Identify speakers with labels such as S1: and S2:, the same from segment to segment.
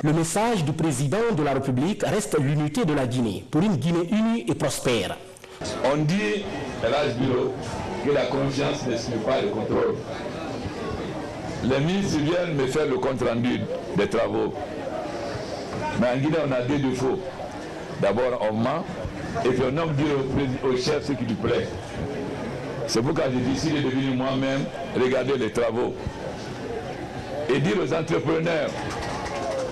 S1: Le message du président de la République reste l'unité de la Guinée, pour une Guinée unie et prospère.
S2: On dit, à l'âge bureau, que la confiance n'exclut pas le contrôle. Les ministres viennent me faire le compte rendu des travaux. Mais en Guinée, on a deux défauts. D'abord, on ment, et puis on nomme dire au chef ce qui lui plaît. C'est pourquoi j'ai décidé de venir moi-même regarder les travaux et dire aux entrepreneurs,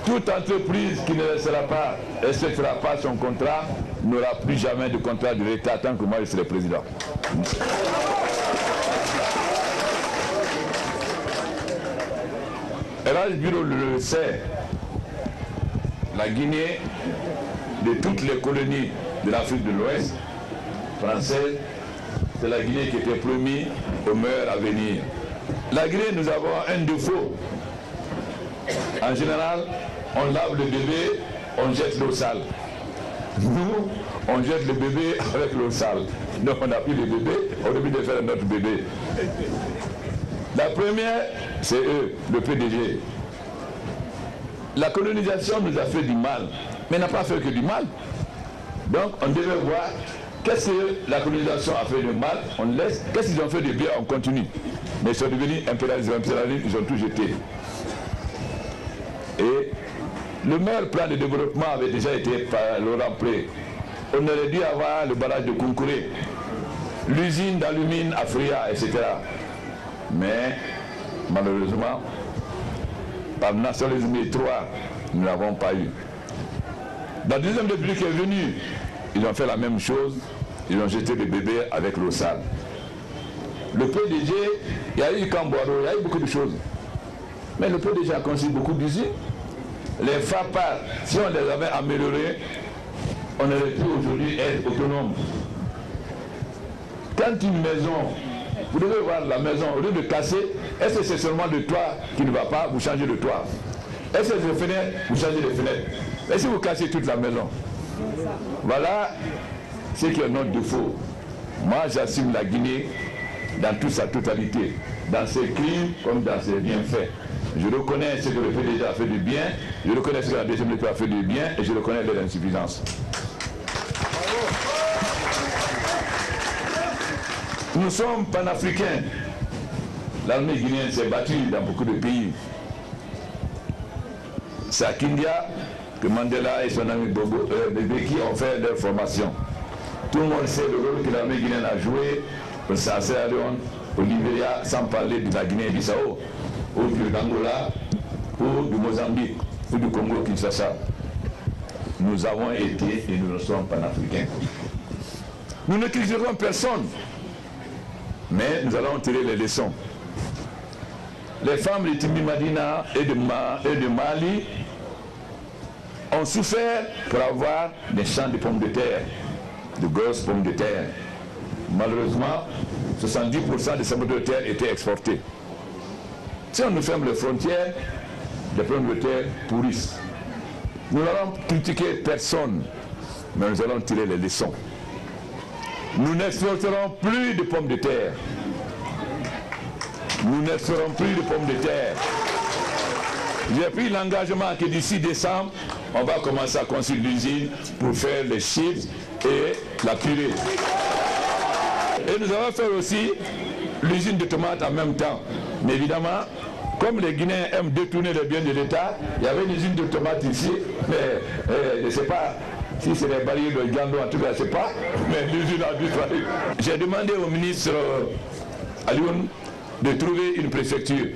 S2: toute entreprise qui ne respectera pas son contrat n'aura plus jamais de contrat de l'État tant que moi je serai président. Et là, le bureau le sait, la Guinée, de toutes les colonies de l'Afrique de l'Ouest française, c'est la Guinée qui était promise au meilleur avenir. La Guinée, nous avons un défaut. En général, on lave le bébé, on jette l'eau sale. Nous, on jette le bébé avec l'eau sale. Donc on a pris le bébé, on a envie de faire notre bébé. La première, c'est eux, le PDG. La colonisation nous a fait du mal, mais n'a pas fait que du mal. Donc on devait voir qu'est-ce que la colonisation a fait de mal, on laisse, qu'est-ce qu'ils ont fait de bien, on continue. Mais ils sont devenus impérialistes, ils ont tout jeté. Et le meilleur plan de développement avait déjà été par Laurent Pré. On aurait dû avoir le barrage de Kunkuré, l'usine d'alumine à Fria, etc. Mais malheureusement, par nationalisme étroit, nous n'avons pas eu. La deuxième république est venue, ils ont fait la même chose, ils ont jeté le bébé avec l'eau sale. Le PDG, il y a eu Camboiro, il y a eu beaucoup de choses. Mais le PDG a construit beaucoup d'usines. Les FAPA, si on les avait améliorés, on aurait pu aujourd'hui être autonome. Quand une maison, vous devez voir la maison, au lieu de casser, est-ce que c'est seulement le toit qui ne va pas, vous changez le toit? Est-ce que c'est les fenêtres, vous changez les fenêtres? Et si vous cassez toute la maison? Voilà ce qui est notre défaut. Moi, j'assume la Guinée dans toute sa totalité, dans ses crimes comme dans ses bienfaits. Je reconnais ce que le PDG a fait de bien, je reconnais ce que la deuxième République a fait de bien et je reconnais leur insuffisance. Nous sommes panafricains. L'armée guinéenne s'est battue dans beaucoup de pays. C'est à Kindia que Mandela et son ami Beki ont fait leur formation. Tout le monde sait le rôle que l'armée guinéenne a joué au Sierra Leone, au Libéria, sans parler de la Guinée-Bissau, ou du Angola, ou du Mozambique, ou du Congo-Kinshasa. Nous avons été et nous sommes panafricains. Nous ne critiquerons personne, mais nous allons tirer les leçons. Les femmes de Timimadina et de Mali ont souffert pour avoir des champs de pommes de terre, de grosses pommes de terre. Malheureusement, 70% des pommes de terre étaient exportées. Si on nous ferme les frontières, les pommes de terre pourrissent. Nous n'allons critiquer personne, mais nous allons tirer les leçons. Nous n'exporterons plus de pommes de terre. Nous n'exporterons plus de pommes de terre. J'ai pris l'engagement que d'ici décembre, on va commencer à construire l'usine pour faire les chips et la purée. Et nous allons faire aussi l'usine de tomates en même temps. Mais évidemment, comme les Guinéens aiment détourner les biens de l'État, il y avait une usine de tomates ici, mais je ne sais pas si c'est les barrières de Gando, en tout cas, je ne sais pas, mais l'usine a disparu. J'ai demandé au ministre Alioune de trouver une préfecture.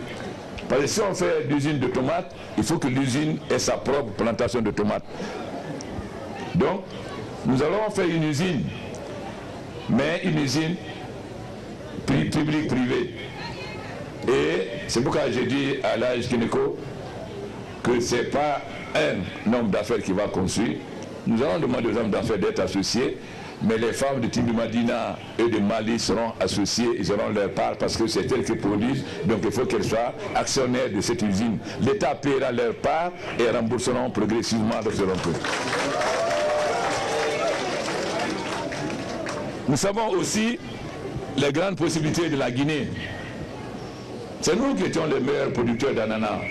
S2: Parce que si on fait l'usine de tomates, il faut que l'usine ait sa propre plantation de tomates. Donc, nous allons faire une usine, mais une usine publique-privée. Et c'est pourquoi j'ai dit à l'âge Kineko que ce n'est pas un homme d'affaires qui va construire. Nous allons demander aux hommes d'affaires d'être associés, mais les femmes de Timimadina et de Mali seront associées, ils auront leur part parce que c'est elles qui produisent, donc il faut qu'elles soient actionnaires de cette usine. L'État paiera leur part et rembourseront progressivement leur emploi. Nous savons aussi les grandes possibilités de la Guinée. C'est nous qui étions les meilleurs producteurs d'ananas.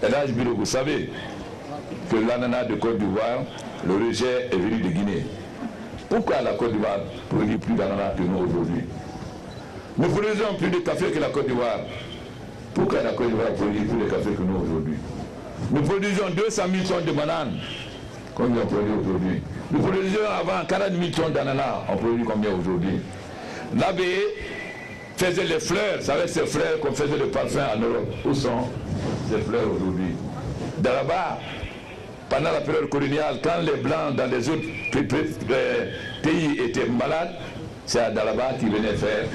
S2: Et là, vous savez, que l'ananas de Côte d'Ivoire, le rejet est venu de Guinée. Pourquoi la Côte d'Ivoire produit plus d'ananas que nous aujourd'hui? Nous produisons plus de café que la Côte d'Ivoire. Pourquoi la Côte d'Ivoire produit plus de café que nous aujourd'hui? Nous produisons 200 000 tonnes de bananes. Combien on produit aujourd'hui? Nous produisions avant 40 000 tonnes d'ananas. On produit combien aujourd'hui? L'ABE faisait les fleurs, c'est avec ces fleurs qu'on faisait le parfum en Europe. Où sont ces fleurs aujourd'hui? Là-bas, pendant la période coloniale, quand les Blancs dans les autres pays étaient malades, c'est à Dalaba qui venaient faire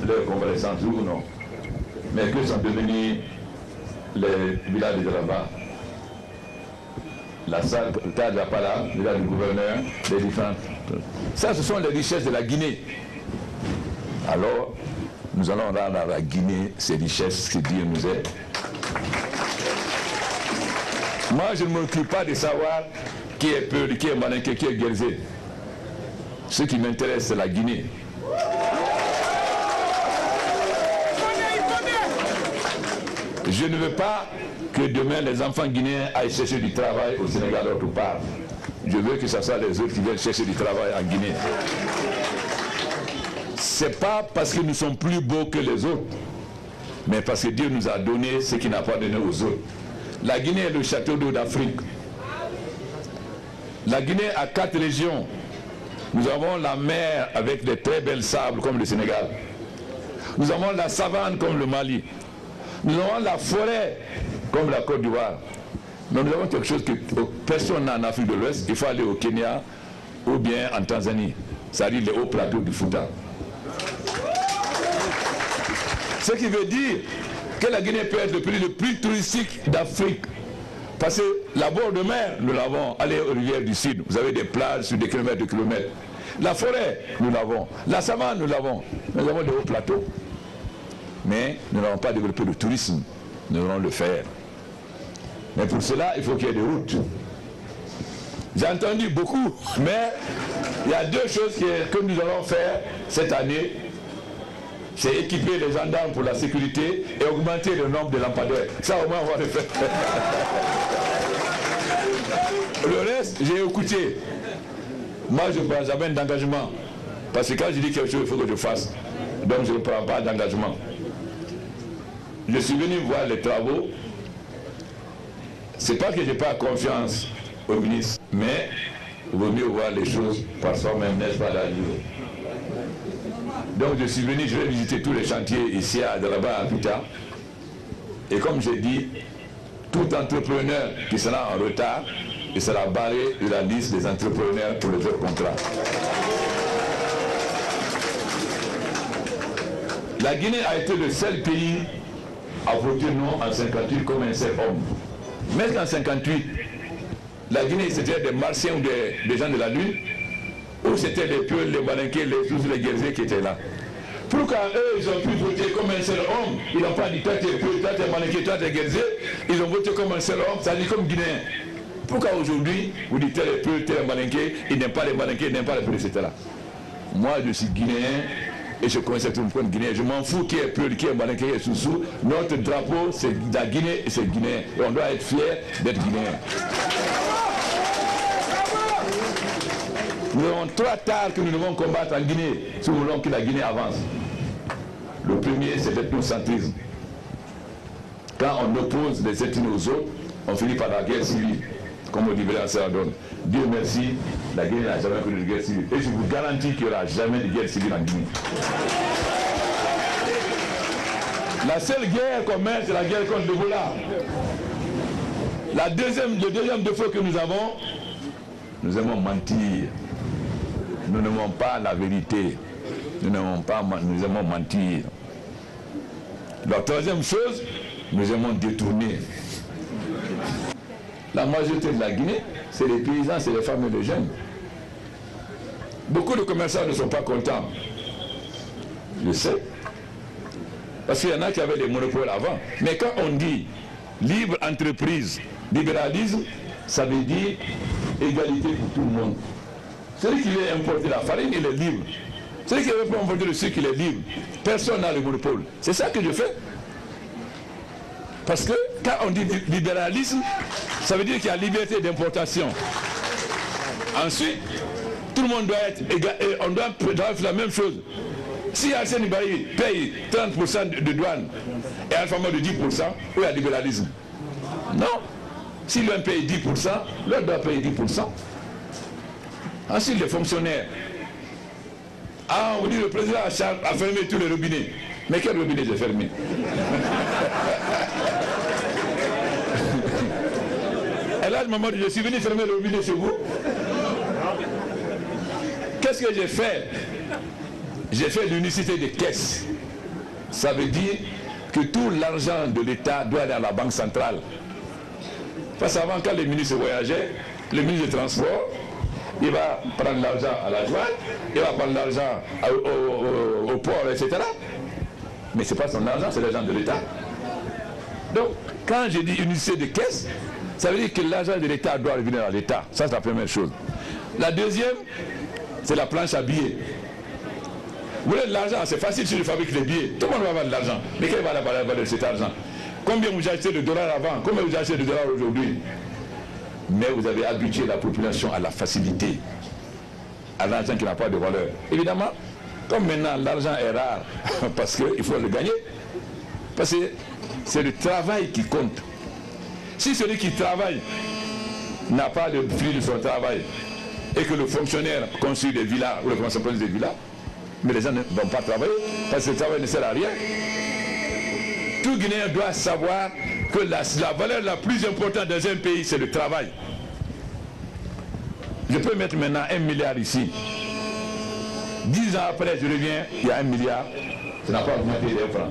S2: leur convalescence, ou non? Mais que sont devenus les villages de Dalaba? La salle, le tas de la Pala, le village du gouverneur, les différentes. Ça, ce sont les richesses de la Guinée. Alors, nous allons rendre à la Guinée ces richesses que Dieu nous aide. Moi, je ne m'occupe pas de savoir qui est Peul, qui est Malinké, qui est Guérzé. Ce qui m'intéresse, c'est la Guinée. Je ne veux pas que demain les enfants guinéens aillent chercher du travail au Sénégal autre part. Je veux que ce soit les autres qui viennent chercher du travail en Guinée. Ce n'est pas parce que nous sommes plus beaux que les autres, mais parce que Dieu nous a donné ce qu'il n'a pas donné aux autres. La Guinée est le château d'eau d'Afrique. La Guinée a 4 régions. Nous avons la mer avec de très belles sables comme le Sénégal. Nous avons la savane comme le Mali. Nous avons la forêt comme la Côte d'Ivoire. Mais nous avons quelque chose que personne n'a en Afrique de l'Ouest. Il faut aller au Kenya ou bien en Tanzanie. C'est-à-dire les hauts plateaux du Fouta. Ce qui veut dire que la Guinée peut être le pays le plus touristique d'Afrique. Parce que la bord de mer, nous l'avons. Allez aux rivières du Sud, vous avez des plages sur des kilomètres de kilomètres. La forêt, nous l'avons. La savane, nous l'avons. Nous avons des hauts plateaux. Mais nous n'avons pas développé le tourisme. Nous allons le faire. Mais pour cela, il faut qu'il y ait des routes. J'ai entendu beaucoup, mais il y a 2 choses que nous allons faire cette année. C'est équiper les gendarmes pour la sécurité et augmenter le nombre de lampadaires. Ça, au moins, on va le faire. Le reste, j'ai écouté. Moi, je ne prends jamais d'engagement. Parce que quand je dis quelque chose, il faut que je fasse. Donc, je ne prends pas d'engagement. Je suis venu voir les travaux. Ce n'est pas que je n'ai pas confiance au ministre, mais il vaut mieux voir les choses par soi-même, n'est-ce pas, la vie. Donc je suis venu, je vais visiter tous les chantiers ici à Dalaba, à Pita. Et comme j'ai dit, tout entrepreneur qui sera en retard, il sera barré de la liste des entrepreneurs pour les autres contrats. La Guinée a été le seul pays à voter non en 58 comme un seul homme. Mais en 58, la Guinée c'était des Martiens ou des gens de la Lune, ou c'était les Peuls, les Malinké, les Guérzés qui étaient là. Pourquoi eux, ils ont pu voter comme un seul homme? Ils n'ont pas dit toi t'es Peul, toi t'es Malinké, toi t'es Guérzé. Ils ont voté comme un seul homme, ça dit comme Guinéen. Pourquoi aujourd'hui, vous dites tel est Peul, tel est Malinké, ils n'aiment pas les Malinké, ils n'aiment pas les Peul, etc. Moi, je suis Guinéen et je connais tout le monde Guinéen. Je m'en fous qui est Peul, qui est Malinké, qui est Soussou. Notre drapeau, c'est la Guinée et c'est Guinéen. Et on doit être fiers d'être Guinéen. Nous avons 3 tares que nous devons combattre en Guinée si nous voulons que la Guinée avance. Le premier, c'est l'ethnocentrisme. Quand on oppose les ethnies aux autres, on finit par la guerre civile, comme on dit en Sierra Leone. Dieu merci, la Guinée n'a jamais connu de guerre civile. Et je vous garantis qu'il n'y aura jamais de guerre civile en Guinée. La seule guerre qu'on mène, c'est la guerre contre l'Ebola. Le deuxième défaut que nous avons, nous aimons mentir. Nous n'aimons pas la vérité. Nous aimons mentir. La troisième chose, nous aimons détourner. La majorité de la Guinée, c'est les paysans, c'est les femmes et les jeunes. Beaucoup de commerçants ne sont pas contents. Je sais. Parce qu'il y en a qui avaient des monopoles avant. Mais quand on dit libre entreprise, libéralisme, ça veut dire égalité pour tout le monde. Celui qui veut importer la farine, il est libre. Celui qui veut importer le sucre, il est libre. Personne n'a le monopole. C'est ça que je fais. Parce que quand on dit libéralisme, ça veut dire qu'il y a liberté d'importation. Ensuite, tout le monde doit être égal, et on doit faire la même chose. Si Alcé Nibali paye 30% de douane et Alpha Mode de 10%, où il y a libéralisme? Non. Si l'un paye 10%, l'autre doit payer 10%. Ensuite, les fonctionnaires. Ah, on dit le président a fermé tous les robinets. Mais quel robinet j'ai fermé? Et là, je suis venu fermer le robinet chez vous. Qu'est-ce que j'ai fait? J'ai fait l'unicité des caisses. Ça veut dire que tout l'argent de l'État doit aller à la Banque centrale. Parce qu'avant, quand les ministres voyageaient, le ministre des Transports, il va prendre l'argent à la douane, il va prendre l'argent au port, etc. Mais ce n'est pas son argent, c'est l'argent de l'État. Donc, quand je dis unicité de caisse, ça veut dire que l'argent de l'État doit revenir à l'État. Ça, c'est la première chose. La deuxième, c'est la planche à billets. Vous voulez de l'argent, c'est facile si je fabrique des billets. Tout le monde va avoir de l'argent. Mais quelle va la valeur de cet argent? Combien vous achetez de dollars avant? Combien vous achetez de dollars aujourd'hui? Mais vous avez habitué la population à la facilité, à l'argent qui n'a pas de valeur. Évidemment, comme maintenant l'argent est rare, parce qu'il faut le gagner, parce que c'est le travail qui compte. Si celui qui travaille n'a pas de fruit de son travail, et que le fonctionnaire construit des villas, ou le fonctionnaire construit des villas, mais les gens ne vont pas travailler, parce que le travail ne sert à rien. Tout Guinéen doit savoir que la valeur la plus importante dans un pays, c'est le travail. Je peux mettre maintenant 1 milliard ici. 10 ans après, je reviens, il y a 1 milliard, ça n'a pas augmenté les francs.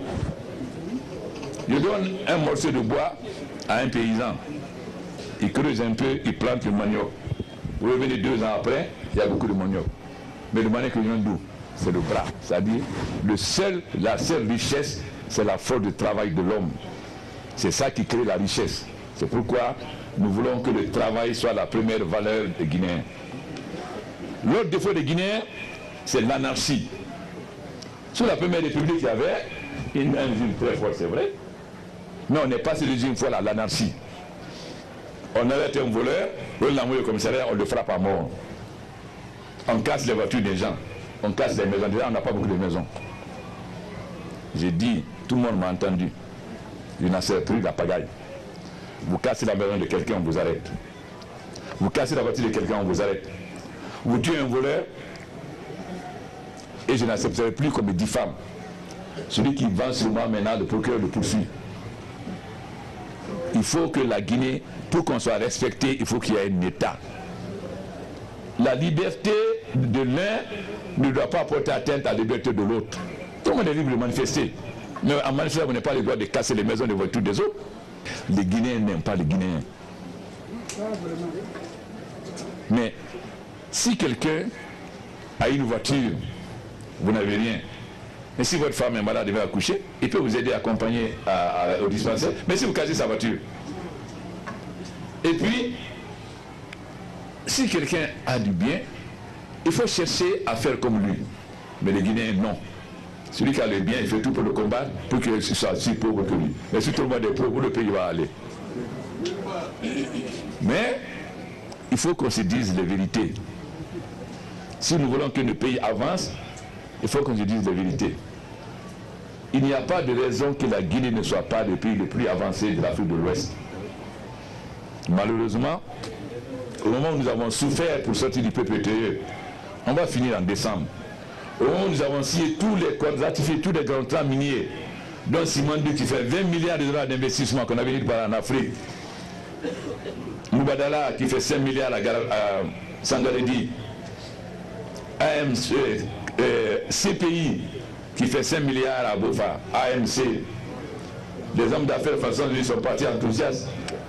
S2: Je donne un morceau de bois à un paysan. Il creuse un peu, il plante le manioc. Vous revenez 2 ans après, il y a beaucoup de manioc. Mais le manioc vient d'où? C'est le bras. C'est-à-dire, la seule richesse, c'est la force de travail de l'homme. C'est ça qui crée la richesse. C'est pourquoi nous voulons que le travail soit la première valeur des Guinéens. L'autre défaut des Guinéens, c'est l'anarchie. Sous la première république, il y avait un régime très fort, c'est vrai. Mais on n'est pas sur le régime fort à l'anarchie. On arrête un voleur, on l'envoie au commissariat, on le frappe à mort. On casse les voitures des gens, on casse les maisons. Déjà, on n'a pas beaucoup de maisons. J'ai dit, tout le monde m'a entendu. Je n'en sais plus la pagaille. Vous cassez la maison de quelqu'un, on vous arrête. Vous cassez la voiture de quelqu'un, on vous arrête. Vous tuez un voleur, et je n'accepterai plus comme 10 femmes. Celui qui vend sur moi maintenant, le procureur le poursuit. Il faut que la Guinée, pour qu'on soit respecté, il faut qu'il y ait un État. La liberté de l'un ne doit pas porter atteinte à la liberté de l'autre. Tout le monde est libre de manifester. Mais en manifestant, vous n'avez pas le droit de casser les maisons de voitures des autres. Les Guinéens n'aiment pas les Guinéens. Mais si quelqu'un a une voiture, vous n'avez rien. Mais si votre femme est malade et va accoucher, il peut vous aider à accompagner au dispensaire. Mais si vous cassez sa voiture. Et puis, si quelqu'un a du bien, il faut chercher à faire comme lui. Mais les Guinéens, non. Celui qui a le bien, il fait tout pour le combattre, pour qu'il soit si pauvre que lui. Mais si tout le monde est pauvre, où le pays va aller? Mais, il faut qu'on se dise les vérités. Si nous voulons que le pays avance, il faut qu'on se dise les vérités. Il n'y a pas de raison que la Guinée ne soit pas le pays le plus avancé de l'Afrique de l'Ouest. Malheureusement, au moment où nous avons souffert pour sortir du peuple intérieur, on va finir en décembre. Au moment où nous avons signé ratifié tous les contrats miniers, dont Simandou qui fait 20 milliards de dollars d'investissement qu'on avait dit en Afrique, Moubadala qui fait 5 milliards à Sangaredi, AMC, CPI qui fait 5 milliards à Bofa, AMC, des hommes d'affaires de façon ils sont partis enthousiastes.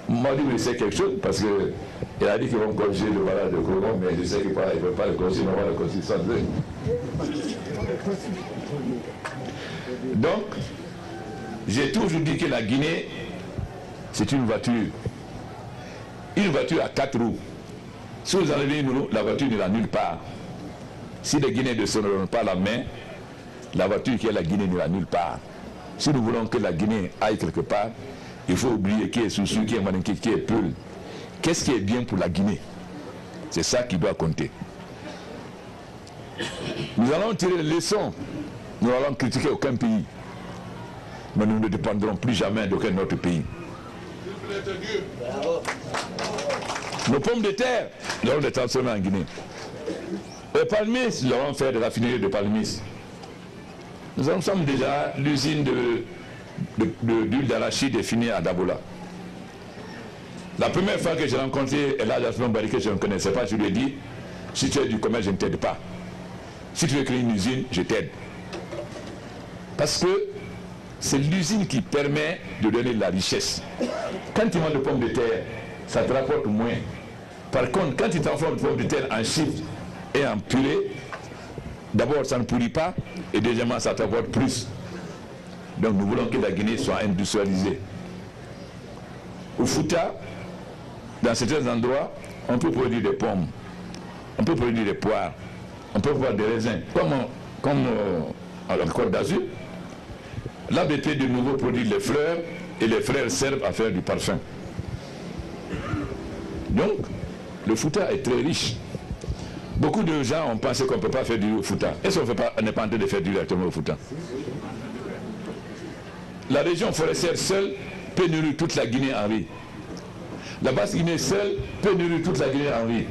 S2: Moi, je sais quelque chose parce qu'il a dit qu'ils vont corriger le valeur de Coron, mais je sais qu'ils ne veulent pas le corriger, mais on va le corriger sans eux. Donc, j'ai toujours dit que la Guinée, c'est une voiture. Une voiture à 4 roues. Si vous enlevez une roue, la voiture n'ira nulle part. Si les Guinéens ne se donnent pas la main, la voiture qui est la Guinée n'ira nulle part. Si nous voulons que la Guinée aille quelque part, Il faut oublier qui est Soussou, qui est Malinké, qui est Peul. Qu'est-ce qui est bien pour la Guinée? C'est ça qui doit compter. Nous allons tirer les leçons. Nous allons critiquer aucun pays. Mais nous ne dépendrons plus jamais d'aucun autre pays. Nos pommes de terre, nous allons les transformer en Guinée. Les palmistes, nous allons faire de la raffinerie de palmistes. Nous sommes déjà l'usine d'huile d'arachide est finie à Dabola. La première fois que j'ai rencontré Elhadji Assoumani Bari, que je ne connaissais pas, je lui ai dit, si tu as du commerce, je ne t'aide pas. Si tu veux créer une usine, je t'aide. Parce que c'est l'usine qui permet de donner de la richesse. Quand tu vends de pommes de terre, ça te rapporte moins. Par contre, quand tu transformes de pommes de terre en chips et en purée, d'abord ça ne pourrit pas, et deuxièmement ça te rapporte plus. Donc nous voulons que la Guinée soit industrialisée. Au Fouta, dans certains endroits, on peut produire des pommes, on peut produire des poires, on peut produire des raisins, comme à la Côte d'Azur. L'ABP de nouveau produit les fleurs et les fleurs servent à faire du parfum. Donc, le Fouta est très riche. Beaucoup de gens ont pensé qu'on ne peut pas faire du riz au Fouta. Est-ce qu'on n'est pas en train de faire du directement au Fouta? La région forestière seule peut nourrir toute la Guinée en riz. La Basse-Guinée seule peut nourrir toute la Guinée en riz.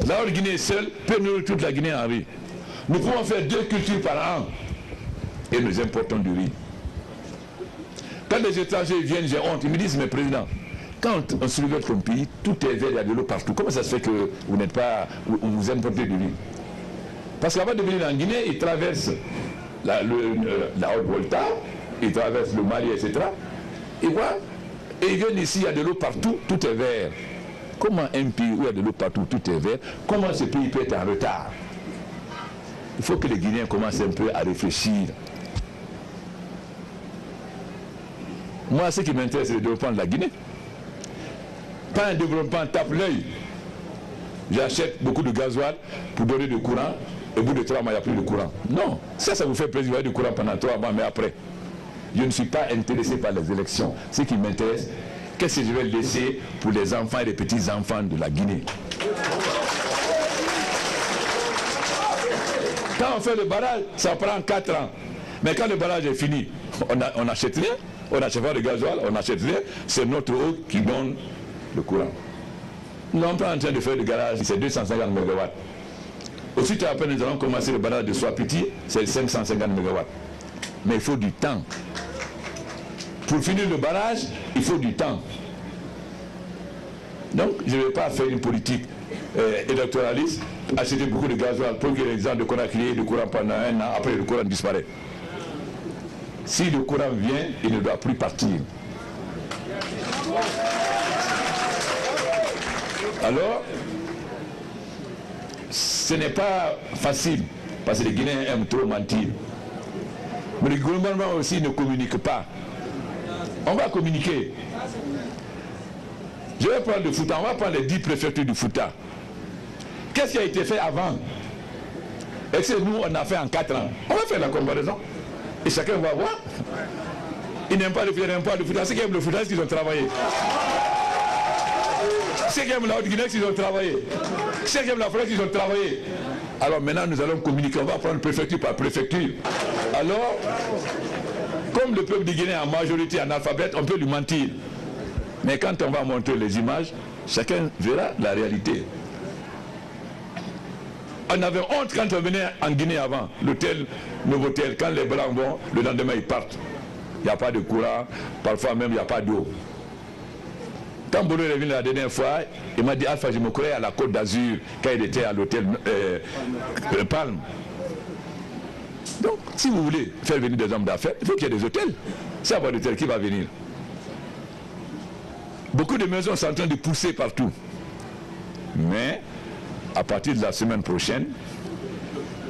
S2: La Haute-Guinée seule peut nourrir toute la Guinée en riz. Nous pouvons faire 2 cultures par an et nous importons du riz. Quand les étrangers viennent, j'ai honte, ils me disent, mais président, quand on se regarde comme pays, tout est vert, il y a de l'eau partout. Comment ça se fait que vous n'êtes pas, vous importez du riz? Parce qu'avant de venir en Guinée, ils traversent la Haute-Volta, ils traversent le Mali, etc. Et voilà. Et ils viennent ici, il y a de l'eau partout, tout est vert. Comment un pays où il y a de l'eau partout, tout est vert, comment ce pays peut être en retard? Il faut que les Guinéens commencent un peu à réfléchir. Moi, ce qui m'intéresse, c'est le développement de la Guinée. Pas un développement tape l'œil. J'achète beaucoup de gasoil pour donner du courant, et au bout de 3 mois, il n'y a plus de courant. Non, ça vous fait plaisir, il y a du courant pendant 3 mois, mais après, je ne suis pas intéressé par les élections. Ce qui m'intéresse, qu'est-ce que je vais laisser pour les enfants et les petits-enfants de la Guinée? Quand on fait le barrage, ça prend 4 ans. Mais quand le barrage est fini, on n'achète rien, on n'achète pas de gasoil, on n'achète rien, c'est notre eau qui donne le courant. Nous sommes pas en train de faire le garage, c'est 250 MW. Ensuite, après, nous allons commencer le barrage de Swapiti, c'est 550 MW. Mais il faut du temps. Pour finir le barrage, il faut du temps. Donc, je ne vais pas faire une politique électoraliste, acheter beaucoup de gasoil pour que les gens qu'on a créé du courant pendant 1 an, après le courant disparaît. Si le courant vient, il ne doit plus partir. Alors, ce n'est pas facile, parce que les Guinéens aiment trop mentir. Mais le gouvernement aussi ne communique pas. On va communiquer. Je vais prendre le Fouta, on va prendre les 10 préfectures du Fouta. Qu'est-ce qui a été fait avant? Et c'est nous, on a fait en 4 ans. On va faire la comparaison. Et chacun va voir. Ils n'aiment pas le Fouta, ils n'aiment pas le Fouta. Ceux qui aiment le Fouta, est-ce qu'ils ont travaillé? Ceux qui aiment la Haute-Guinée, ils ont travaillé. Ceux qui aiment la France, ils ont travaillé. Alors maintenant, nous allons communiquer. On va prendre préfecture par préfecture. Alors, comme le peuple de Guinée est en majorité analphabète, on peut lui mentir. Mais quand on va montrer les images, chacun verra la réalité. On avait honte quand on venait en Guinée avant, l'hôtel, Novotel, quand les Blancs vont, le lendemain ils partent. Il n'y a pas de courant, parfois même il n'y a pas d'eau. Quand Bono est venu la dernière fois, il m'a dit Alpha, je me croyais à la Côte d'Azur quand il était à l'hôtel Palme. Donc, si vous voulez faire venir des hommes d'affaires, il faut qu'il y ait des hôtels. C'est à votre hôtel qui va venir. Beaucoup de maisons sont en train de pousser partout. Mais, à partir de la semaine prochaine,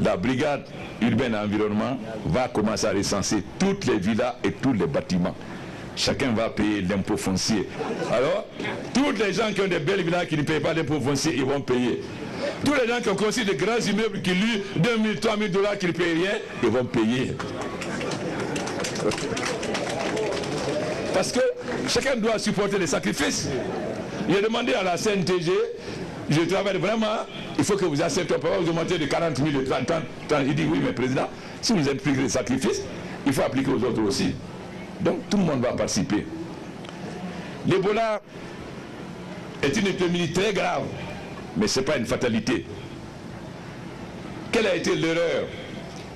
S2: la brigade urbaine et environnement va commencer à recenser toutes les villas et tous les bâtiments. Chacun va payer l'impôt foncier. Alors, tous les gens qui ont des belles villas qui ne payent pas l'impôt foncier, ils vont payer. Tous les gens qui ont construit de grands immeubles qui louent 2 000, 3 000 $ qui ne payent rien, ils vont payer. Parce que chacun doit supporter les sacrifices. J'ai demandé à la CNTG, je travaille vraiment, il faut que vous acceptez, on peut pas vous augmenter de 40 000, de 30 ans. Il dit oui, mais président, si vous appliquez les sacrifices, il faut appliquer aux autres aussi. Donc tout le monde va participer. L'Ebola est une épidémie très grave, mais ce n'est pas une fatalité. Quelle a été l'erreur?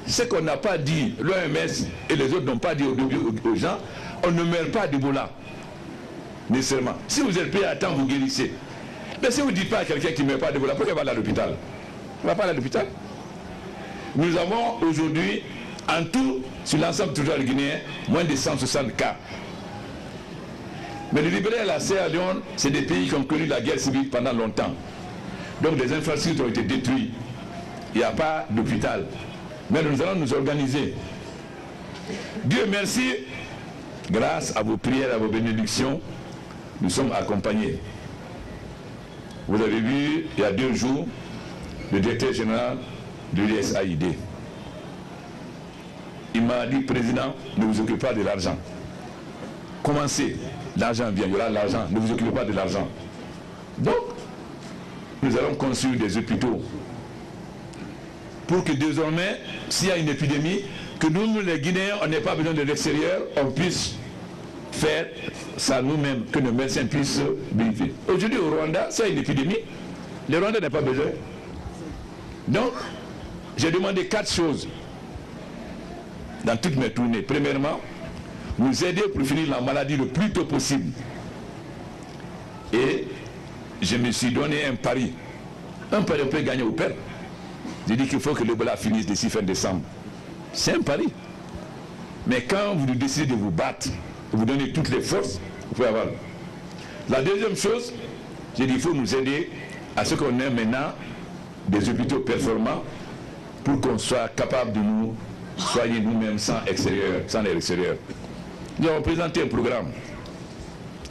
S2: C'est qu'on n'a pas dit, l'OMS et les autres n'ont pas dit aux gens, on ne meurt pas d'Ebola, nécessairement. Si vous êtes payé à temps, vous guérissez. Mais si vous ne dites pas à quelqu'un qui ne meurt pas d'Ebola, pourquoi il va aller à l'hôpital? Il ne va pas aller à l'hôpital. Nous avons aujourd'hui, en tout, sur l'ensemble du territoire guinéen, moins de 160 cas. Mais le Libéria et la Sierra Leone, c'est des pays qui ont connu la guerre civile pendant longtemps. Donc des infrastructures ont été détruites. Il n'y a pas d'hôpital. Mais nous allons nous organiser. Dieu merci, grâce à vos prières, à vos bénédictions, nous sommes accompagnés. Vous avez vu, il y a 2 jours, le directeur général de l'USAID. Il m'a dit, président, ne vous occupez pas de l'argent. Commencez. L'argent vient, il y aura l'argent, ne vous occupez pas de l'argent. Donc, nous allons construire des hôpitaux pour que désormais, s'il y a une épidémie, que nous, les Guinéens, on n'ait pas besoin de l'extérieur, on puisse faire ça nous-mêmes, que nos médecins puissent vérifier. Aujourd'hui, au Rwanda, s'il y a une épidémie, les Rwandais n'ont pas besoin. Donc, j'ai demandé 4 choses dans toutes mes tournées. Premièrement, nous aider pour finir la maladie le plus tôt possible. Et je me suis donné un pari. Un pari, on peut gagner ou perdre. J'ai dit qu'il faut que l'Ebola finisse d'ici fin décembre. C'est un pari. Mais quand vous décidez de vous battre, de vous donner toutes les forces, vous pouvez avoir. La deuxième chose, j'ai dit qu'il faut nous aider à ce qu'on ait maintenant des hôpitaux performants pour qu'on soit capable de nous soigner nous-mêmes sans extérieur, sans l'air extérieur. Nous avons présenté un programme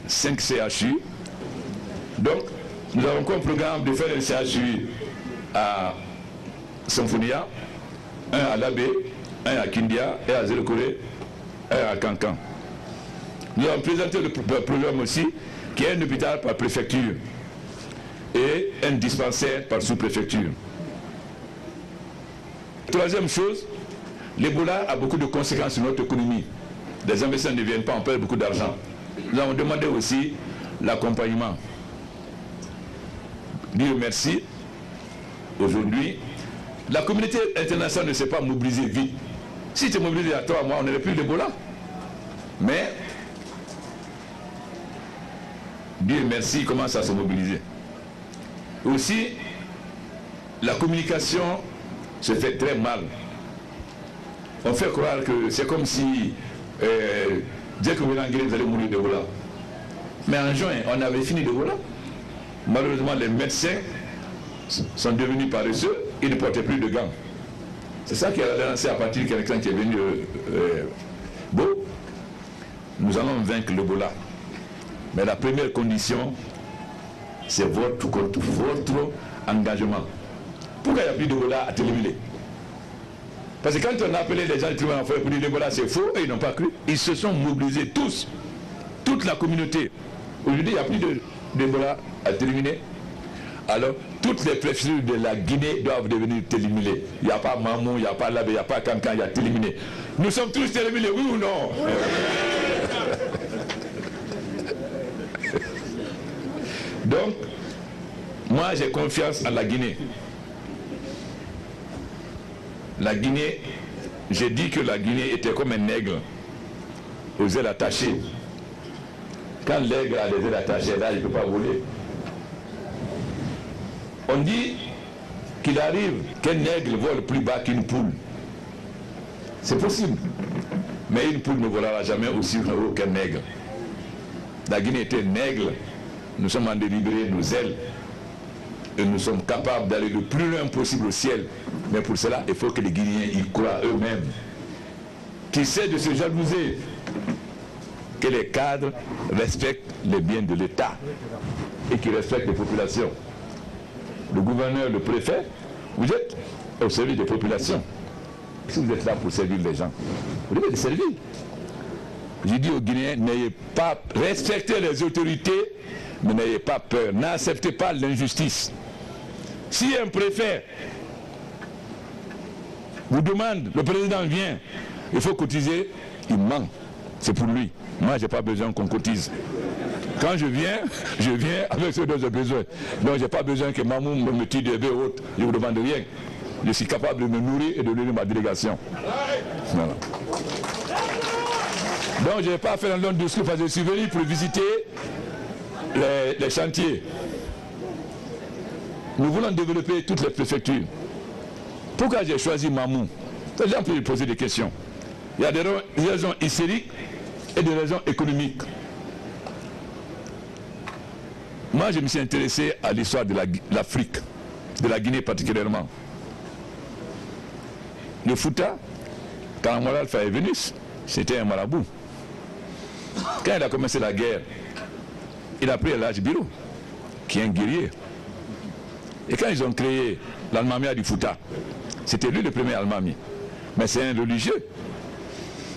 S2: 5 CHU. Donc, nous avons comme programme de faire un CHU à Symphonia, un à Labé, un à Kindia, un à Zéro-Corée, un à Cancan. Nous avons présenté le programme aussi, qui est un hôpital par préfecture et un dispensaire par sous-préfecture. Troisième chose, l'Ebola a beaucoup de conséquences sur notre économie. Les investisseurs ne viennent pas, on perd beaucoup d'argent. Nous avons demandé aussi l'accompagnement. Dieu merci, aujourd'hui, la communauté internationale ne s'est pas mobilisée vite. Si tu es mobilisé à 3 mois, on n'aurait plus d'Ebola. Mais, Dieu merci, commence à se mobiliser. Aussi, la communication se fait très mal. On fait croire que c'est comme si dès que vous l'engagez, vous allez mourir d'Ebola. Mais en juin, on avait fini d'Ebola. Malheureusement, les médecins sont devenus paresseux, ils ne portaient plus de gants. C'est ça qui a lancé à partir de quelqu'un qui est venu. Bon, nous allons vaincre l'Ebola. Mais la première condition, c'est votre engagement. Pourquoi il n'y a plus d'Ebola à Télémilé? Parce que quand on a appelé les gens du tribunal pour dire l'Ebola c'est faux, et ils n'ont pas cru, ils se sont mobilisés tous, toute la communauté. Aujourd'hui, il n'y a plus d'Ebola à Télémilé. Alors, toutes les préfectures de la Guinée doivent devenir Télémilé. Il n'y a pas Mamou, il n'y a pas Labé, il n'y a pas Cancan, il y a Télémilé. Nous sommes tous Télémilé, oui ou non? Donc, moi j'ai confiance en la Guinée. La Guinée, j'ai dit que la Guinée était comme un aigle aux ailes attachées. Quand l'aigle a les ailes attachées, là, il ne peut pas voler. On dit qu'il arrive qu'un aigle vole plus bas qu'une poule. C'est possible. Mais une poule ne volera jamais aussi haut qu'un aigle. La Guinée était un aigle. Nous sommes en délibéré nos ailes. Et nous sommes capables d'aller le plus loin possible au ciel. Mais pour cela, il faut que les Guinéens y croient eux-mêmes. Qu'ils cessent de se jalouser. Que les cadres respectent les biens de l'État. Et qu'ils respectent les populations. Le gouverneur, le préfet, vous êtes au service des populations. Si vous êtes là pour servir les gens, vous devez les servir. J'ai dit aux Guinéens, n'ayez pas, respectez les autorités, mais n'ayez pas peur, n'acceptez pas l'injustice. Si un préfet vous demande, le président vient, il faut cotiser, il ment, c'est pour lui. Moi, je n'ai pas besoin qu'on cotise. Quand je viens avec ce dont j'ai besoin. Donc, je n'ai pas besoin que Mamou me tire des baies hautes. Je ne vous demande rien. Je suis capable de me nourrir et de nourrir ma délégation. Voilà. Donc, je n'ai pas fait un long discours parce que je suis venu pour visiter les chantiers. Nous voulons développer toutes les préfectures. Pourquoi j'ai choisi Mamou? Les gens peuvent poser des questions. Il y a des raisons historiques et des raisons économiques. Moi, je me suis intéressé à l'histoire de l'Afrique, de la Guinée particulièrement. Le Fouta, quand Amara Alpha est venu, c'était un marabout. Quand il a commencé la guerre, il a pris l'âge Biro, qui est un guerrier. Et quand ils ont créé l'Almamia du Fouta, c'était lui le premier Almami. Mais c'est un religieux.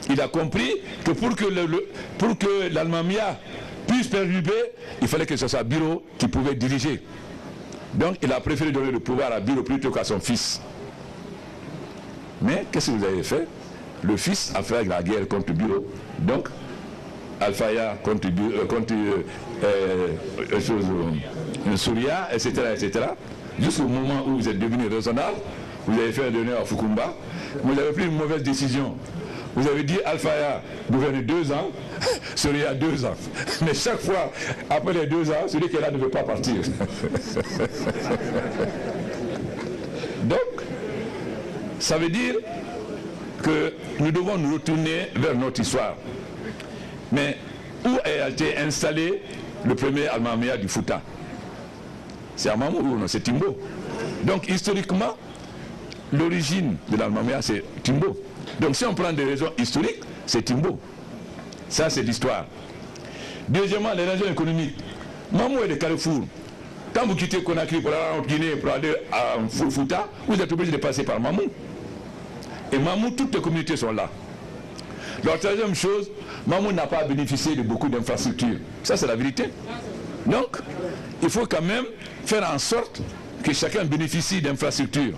S2: Il a compris que pour que l'Almamia puisse perdurer, il fallait que ce soit Biro qui pouvait diriger. Donc il a préféré donner le pouvoir à Biro plutôt qu'à son fils. Mais qu'est-ce que vous avez fait? Le fils a fait la guerre contre Biro. Donc Alfaya contre Souria, etc., etc. Jusqu'au moment où vous êtes devenu raisonnable, vous avez fait un honneur à Fukumba, vous avez pris une mauvaise décision. Vous avez dit Alfaya gouverne 2 ans, Souria 2 ans. Mais chaque fois, après les 2 ans, celui qui est là ne veut pas partir. Donc, ça veut dire que nous devons nous retourner vers notre histoire. Mais où a été installé le premier Almamia du Fouta? C'est à Mamou ou non? C'est Timbo. Donc historiquement, l'origine de l'Almamia c'est Timbo. Donc si on prend des raisons historiques, c'est Timbo. Ça c'est l'histoire. Deuxièmement, les raisons économiques. Mamou est de Carrefour. Quand vous quittez Conakry pour aller en Guinée, pour aller à Fouta, vous êtes obligé de passer par Mamou. Et Mamou, toutes les communautés sont là. La troisième chose, Mamou n'a pas bénéficié de beaucoup d'infrastructures. Ça, c'est la vérité. Donc, il faut quand même faire en sorte que chacun bénéficie d'infrastructures.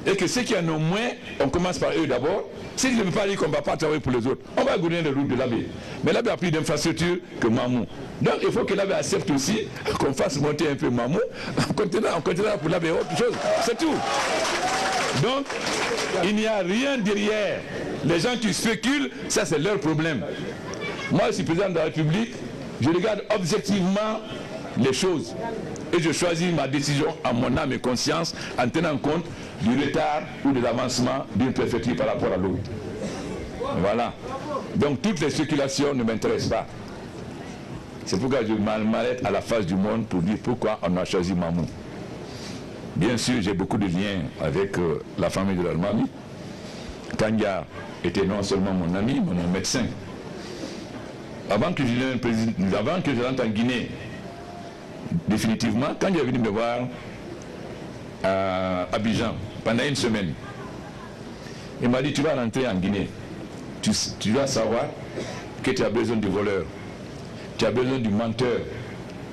S2: Et que ceux qui en ont moins, on commence par eux d'abord. S'ils ne veulent pas dire qu'on ne va pas travailler pour les autres, on va gouverner les routes de l'abbé. Mais l'abbé a plus d'infrastructures que Mamou. Donc, il faut que l'abbé accepte aussi qu'on fasse monter un peu Mamou. On continuera pour l'abbé autre chose. C'est tout. Donc, il n'y a rien derrière. Les gens qui spéculent, ça c'est leur problème. Moi, je suis président de la République, je regarde objectivement les choses. Et je choisis ma décision à mon âme et conscience en tenant compte du retard ou de l'avancement d'une préfecture par rapport à l'autre. Voilà. Donc toutes les spéculations ne m'intéressent pas. C'est pourquoi je m'arrête à la face du monde pour dire pourquoi on a choisi Mamou. Bien sûr, j'ai beaucoup de liens avec la famille de l'Almami. Kanya était non seulement mon ami, mais mon médecin. Avant que je rentre en Guinée, définitivement, quand il est venu me voir à Abidjan, pendant une semaine, il m'a dit, tu vas rentrer en Guinée. Tu dois savoir que tu as besoin du voleur, tu as besoin du menteur,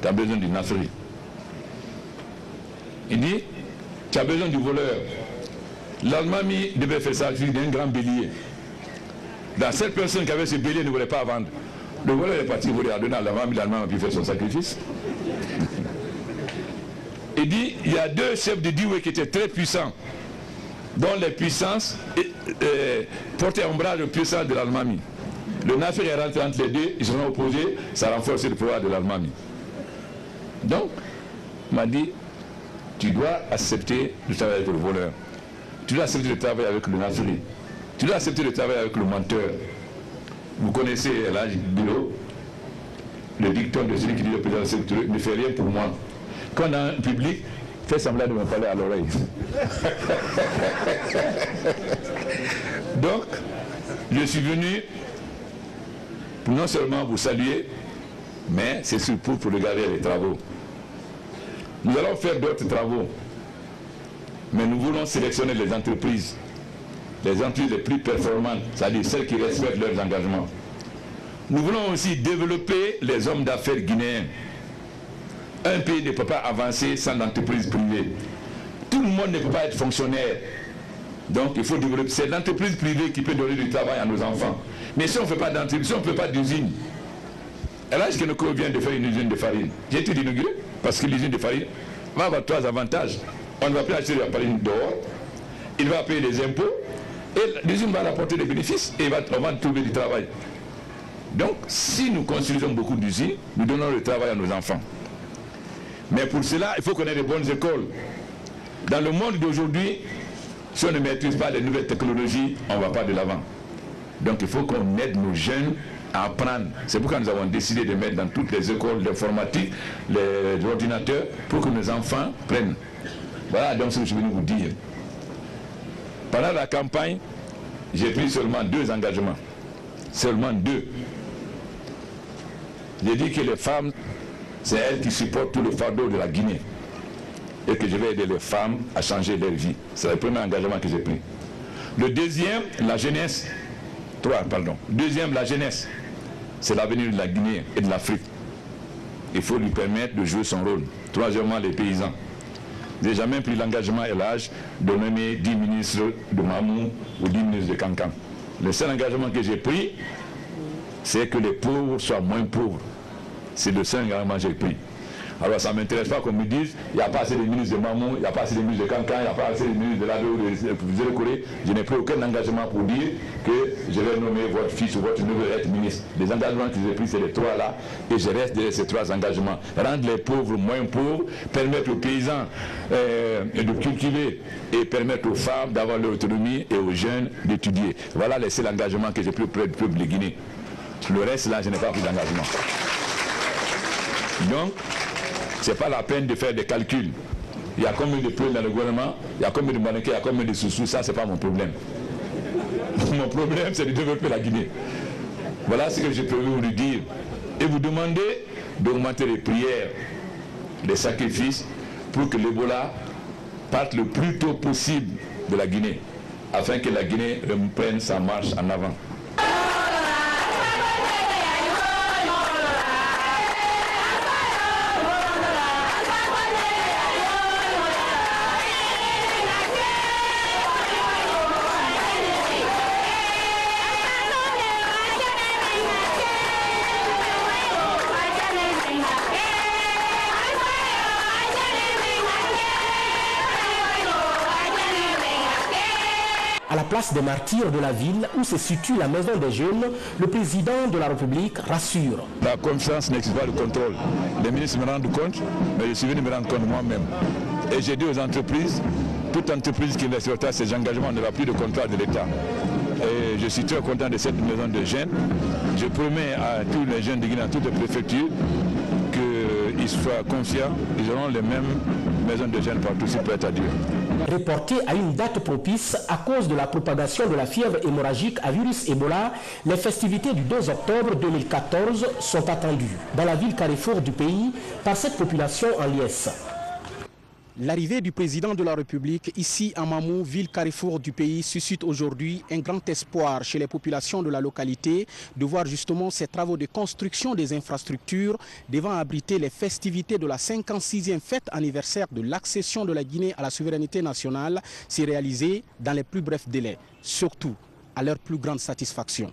S2: tu as besoin du nafri. Il dit, tu as besoin du voleur. L'Almami devait faire ça d'un grand bélier. Dans cette personne qui avait ce bélier ne voulait pas vendre. Le voleur est parti voler à donner à l'Almami, l'Almami a pu faire son sacrifice. Il dit, il y a 2 chefs de Dioué qui étaient très puissants, dont les puissances portaient ombrage aux puissances de l'Almami. Le Nafir est rentré entre les deux, ils se sont opposés, ça a renforcé le pouvoir de l'Almami. Donc, il m'a dit, tu dois accepter de travailler avec le voleur. Tu dois accepter de travailler avec le Nafiri. Tu dois accepter de travailler avec le menteur. Vous connaissez l'âge Bilo, le dicton de celui qui dit le président de secteur ne fait rien pour moi. Quand on a un public, fait semblant de me parler à l'oreille. Donc, je suis venu pour non seulement vous saluer, mais c'est surtout pour regarder les travaux. Nous allons faire d'autres travaux, mais nous voulons sélectionner les entreprises les plus performantes, c'est-à-dire celles qui respectent leurs engagements. Nous voulons aussi développer les hommes d'affaires guinéens. Un pays ne peut pas avancer sans l'entreprise privée. Tout le monde ne peut pas être fonctionnaire. Donc il faut développer. C'est l'entreprise privée qui peut donner du travail à nos enfants. Mais si on ne fait pas d'entreprise, si on ne fait pas d'usine, Elhadji Kenoko vient de faire une usine de farine. J'ai tout inauguré parce que l'usine de farine va avoir 3 avantages. On ne va plus acheter de la farine dehors, il va payer des impôts et l'usine va rapporter des bénéfices et on va trouver du travail. Donc si nous construisons beaucoup d'usines, nous donnons le travail à nos enfants. Mais pour cela, il faut qu'on ait de bonnes écoles. Dans le monde d'aujourd'hui, si on ne maîtrise pas les nouvelles technologies, on ne va pas de l'avant. Donc il faut qu'on aide nos jeunes à apprendre. C'est pourquoi nous avons décidé de mettre dans toutes les écoles d'informatique les ordinateurs pour que nos enfants prennent. Voilà donc ce que je suis venu vous dire. Pendant la campagne, j'ai pris seulement 2 engagements. Seulement 2. J'ai dit que les femmes, c'est elles qui supportent tout le fardeau de la Guinée. Et que je vais aider les femmes à changer leur vie. C'est le premier engagement que j'ai pris. Le deuxième, la jeunesse. 3, pardon. Deuxième, la jeunesse. C'est l'avenir de la Guinée et de l'Afrique. Il faut lui permettre de jouer son rôle. Troisièmement, les paysans. Je n'ai jamais pris l'engagement et l'âge de nommer 10 ministres de Mamou ou 10 ministres de Cancan. Le seul engagement que j'ai pris, c'est que les pauvres soient moins pauvres. C'est le seul engagement que j'ai pris. Alors ça ne m'intéresse pas qu'on me dise il n'y a pas assez de ministres de Mamou, il n'y a pas assez de ministres de Cancan, il n'y a pas assez de ministres de l'Ado, de Corée. Je n'ai pris aucun engagement pour dire que je vais nommer votre fils ou votre neveu être ministre. Les engagements que j'ai pris, c'est les 3 là, et je reste derrière ces 3 engagements. Rendre les pauvres moins pauvres, permettre aux paysans de cultiver et permettre aux femmes d'avoir leur autonomie et aux jeunes d'étudier. Voilà les seuls engagements que j'ai pris auprès du peuple de Guinée. Le reste là, je n'ai pas pris d'engagement. Donc, ce n'est pas la peine de faire des calculs. Il y a combien de peuples dans le gouvernement, il y a combien de mannequins, il y a combien de sous-sous, ça c'est pas mon problème. Mon problème c'est de développer la Guinée. Voilà ce que je peux vous dire. Et vous demander d'augmenter les prières, les sacrifices, pour que l'Ebola parte le plus tôt possible de la Guinée, afin que la Guinée reprenne sa marche en avant.
S1: À la place des martyrs de la ville où se situe la maison des jeunes, le président de la République rassure.
S2: La confiance n'existe pas de contrôle. Les ministres me rendent compte, mais je suis venu me rendre compte moi-même. Et j'ai dit aux entreprises, toute entreprise qui respectera ses engagements n'aura plus de contrat de l'État. Et je suis très content de cette maison de jeunes. Je promets à tous les jeunes de Guinée, à toutes les préfectures, qu'ils soient confiants, ils auront les mêmes maisons de jeunes partout, si prêt à Dieu.
S1: Reporté à une date propice à cause de la propagation de la fièvre hémorragique à virus Ebola, les festivités du 2 octobre 2014 sont attendues dans la ville carrefour du pays par cette population en liesse. L'arrivée du président de la République ici à Mamou, ville carrefour du pays, suscite aujourd'hui un grand espoir chez les populations de la localité de voir justement ces travaux de construction des infrastructures devant abriter les festivités de la 56e fête anniversaire de l'accession de la Guinée à la souveraineté nationale s'y réaliser dans les plus brefs délais, surtout à leur plus grande satisfaction.